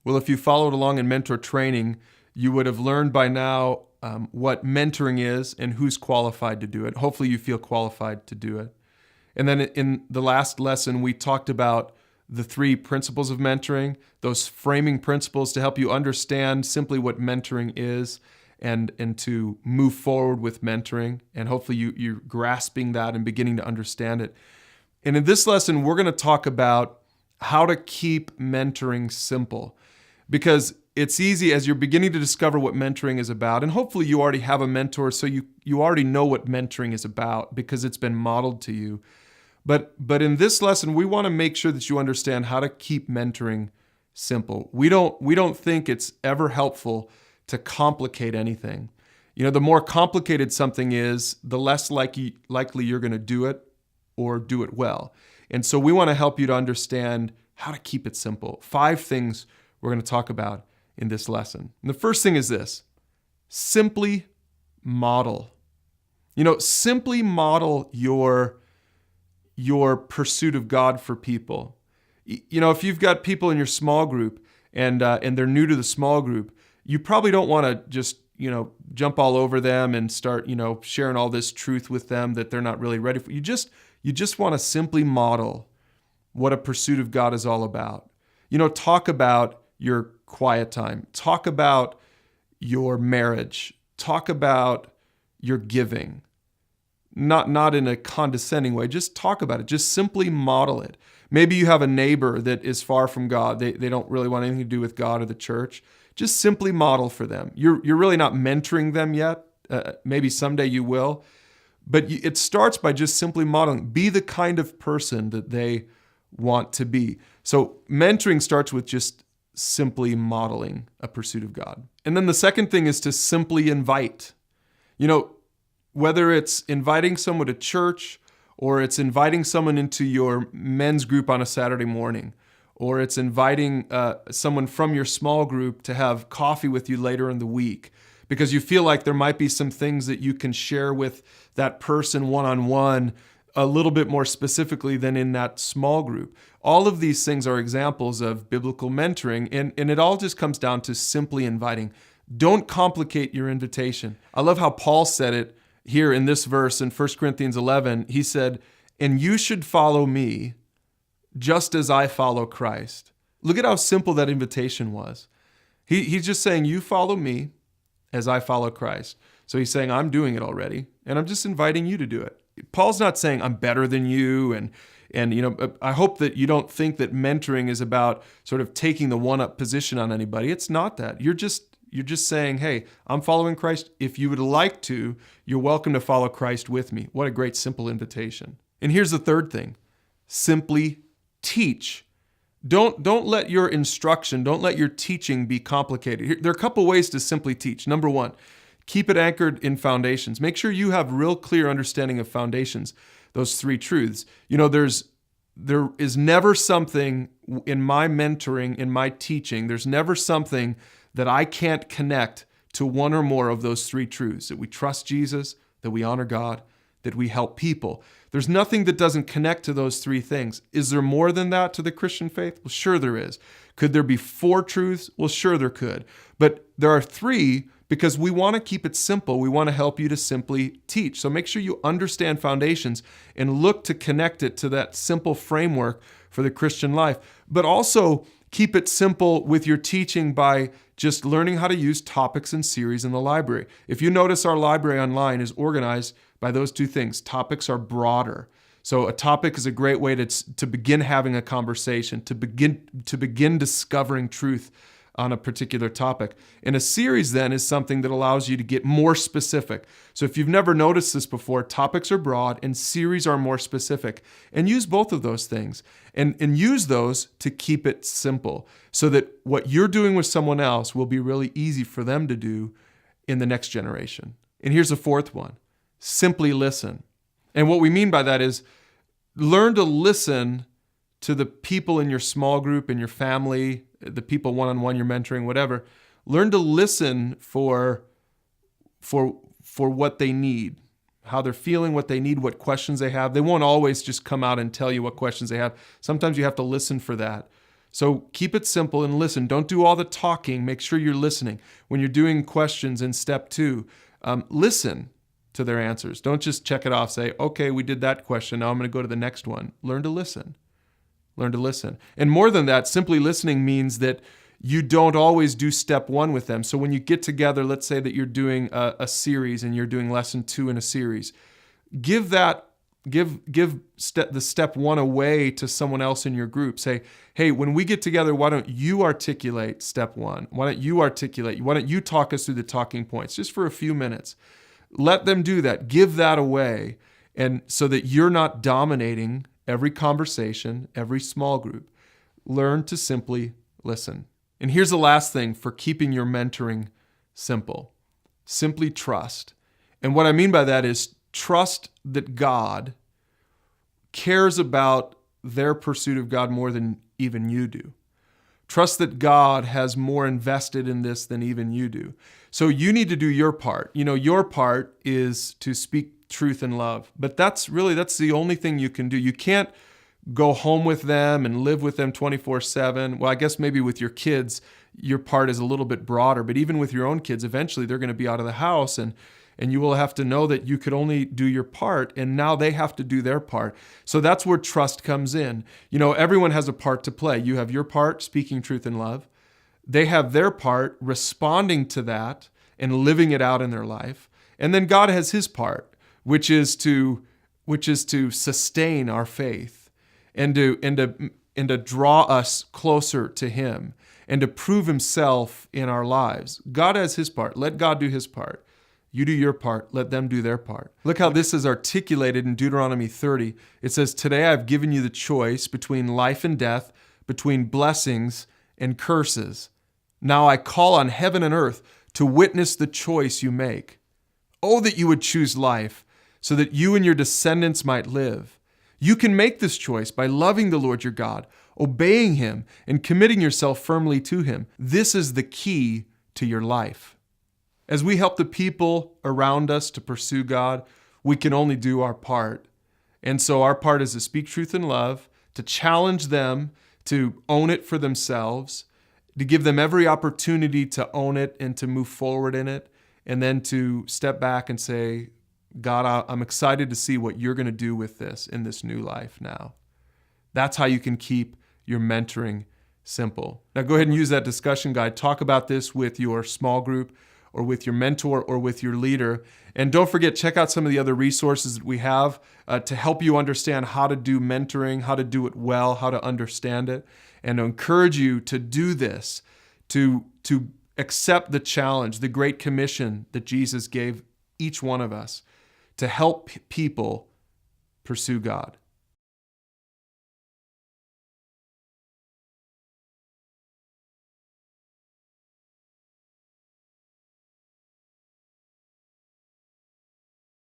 Well, if you followed along in mentor training, you would have learned by now what mentoring is and who's qualified to do it. Hopefully you feel qualified to do it. And then in the last lesson, we talked about the 3 principles of mentoring, those framing principles to help you understand simply what mentoring is and to move forward with mentoring. And hopefully you're grasping that and beginning to understand it. And in this lesson, we're going to talk about how to keep mentoring simple, because it's easy as you're beginning to discover what mentoring is about. And hopefully you already have a mentor, so you already know what mentoring is about because it's been modeled to you. But in this lesson, we want to make sure that you understand how to keep mentoring simple. We don't think it's ever helpful to complicate anything. The more complicated something is, the less likely you're going to do it or do it well. And so we want to help you to understand how to keep it simple. 5 things we're going to talk about in this lesson. And the first thing is this: simply model. Simply model your pursuit of God for people. If you've got people in your small group and they're new to the small group, you probably don't want to just, jump all over them and start, sharing all this truth with them that they're not really ready for. You just want to simply model what a pursuit of God is all about. Talk about your quiet time. Talk about your marriage. Talk about your giving. Not in a condescending way. Just talk about it. Just simply model it. Maybe you have a neighbor that is far from God. They don't really want anything to do with God or the church. Just simply model for them. You're really not mentoring them yet. Maybe someday you will. But it starts by just simply modeling. Be the kind of person that they want to be. So mentoring starts with just simply modeling a pursuit of God. And then the second thing is to simply invite. Whether it's inviting someone to church, or it's inviting someone into your men's group on a Saturday morning, or it's inviting someone from your small group to have coffee with you later in the week, because you feel like there might be some things that you can share with that person one-on-one a little bit more specifically than in that small group. All of these things are examples of biblical mentoring, and it all just comes down to simply inviting. Don't complicate your invitation. I love how Paul said it here in this verse in 1 Corinthians 11. He said, "And you should follow me just as I follow Christ." Look at how simple that invitation was. He's just saying, you follow me as I follow Christ. So he's saying, I'm doing it already, and I'm just inviting you to do it. Paul's not saying I'm better than you, and I hope that you don't think that mentoring is about sort of taking the one-up position on anybody. It's not that. You're just saying, hey, I'm following Christ. If you would like to, you're welcome to follow Christ with me. What a great simple invitation. And here's the third thing: simply teach. Don't let your instruction, don't let your teaching be complicated. There are a couple ways to simply teach. Number one, keep it anchored in foundations. Make sure you have real clear understanding of foundations, those 3 truths. There is never something in my mentoring, in my teaching, there's never something that I can't connect to one or more of those 3 truths: that we trust Jesus, that we honor God, that we help people. There's nothing that doesn't connect to those 3 things. Is there more than that to the Christian faith? Well, sure there is. Could there be 4 truths? Well, sure there could. But there are 3 because we want to keep it simple. We want to help you to simply teach. So make sure you understand foundations and look to connect it to that simple framework for the Christian life. But also keep it simple with your teaching by just learning how to use topics and series in the library. If you notice, our library online is organized by those 2 things. Topics are broader. So a topic is a great way to begin having a conversation, to begin discovering truth on a particular topic. And a series then is something that allows you to get more specific. So if you've never noticed this before, topics are broad and series are more specific. And use both of those things and use those to keep it simple so that what you're doing with someone else will be really easy for them to do in the next generation. And here's the 4th one: simply listen. And what we mean by that is learn to listen to the people in your small group, in your family, the people one-on-one you're mentoring, whatever. Learn to listen for what they need, how they're feeling, what they need, what questions they have. They won't always just come out and tell you what questions they have. Sometimes you have to listen for that. So keep it simple and listen. Don't do all the talking. Make sure you're listening. When you're doing questions in step 2, listen to their answers. Don't just check it off. Say, okay, we did that question. Now I'm going to go to the next one. Learn to listen. Learn to listen. And more than that, simply listening means that you don't always do step 1 with them. So when you get together, let's say that you're doing a series and you're doing lesson 2 in a series, give the step 1 away to someone else in your group. Say, hey, when we get together, why don't you articulate step 1? Why don't you talk us through the talking points just for a few minutes? Let them do that. Give that away, and so that you're not dominating every conversation, every small group. Learn to simply listen. And here's the last thing for keeping your mentoring simple. Simply trust. And what I mean by that is trust that God cares about their pursuit of God more than even you do. Trust that God has more invested in this than even you do. So you need to do your part. Your part is to speak truth in love. But that's the only thing you can do. You can't go home with them and live with them 24/7. Well, I guess maybe with your kids, your part is a little bit broader. But even with your own kids, eventually they're going to be out of the house, and you will have to know that you could only do your part, and now they have to do their part. So that's where trust comes in. Everyone has a part to play. You have your part, speaking truth in love. They have their part, responding to that and living it out in their life. And then God has his part, which is to sustain our faith and to draw us closer to him and to prove himself in our lives. God has his part. Let God do his part. You do your part, let them do their part. Look how this is articulated in Deuteronomy 30. It says, today I've given you the choice between life and death, between blessings and curses. Now I call on heaven and earth to witness the choice you make. Oh, that you would choose life, so that you and your descendants might live. You can make this choice by loving the Lord your God, obeying him, and committing yourself firmly to him. This is the key to your life. As we help the people around us to pursue God, we can only do our part. And so our part is to speak truth in love, to challenge them to own it for themselves, to give them every opportunity to own it and to move forward in it, and then to step back and say, God, I'm excited to see what you're going to do with this in this new life now. That's how you can keep your mentoring simple. Now go ahead and use that discussion guide. Talk about this with your small group, or with your mentor, or with your leader. And don't forget, check out some of the other resources that we have to help you understand how to do mentoring, how to do it well, how to understand it, and to encourage you to do this, to accept the challenge, the great commission that Jesus gave each one of us to help people pursue God.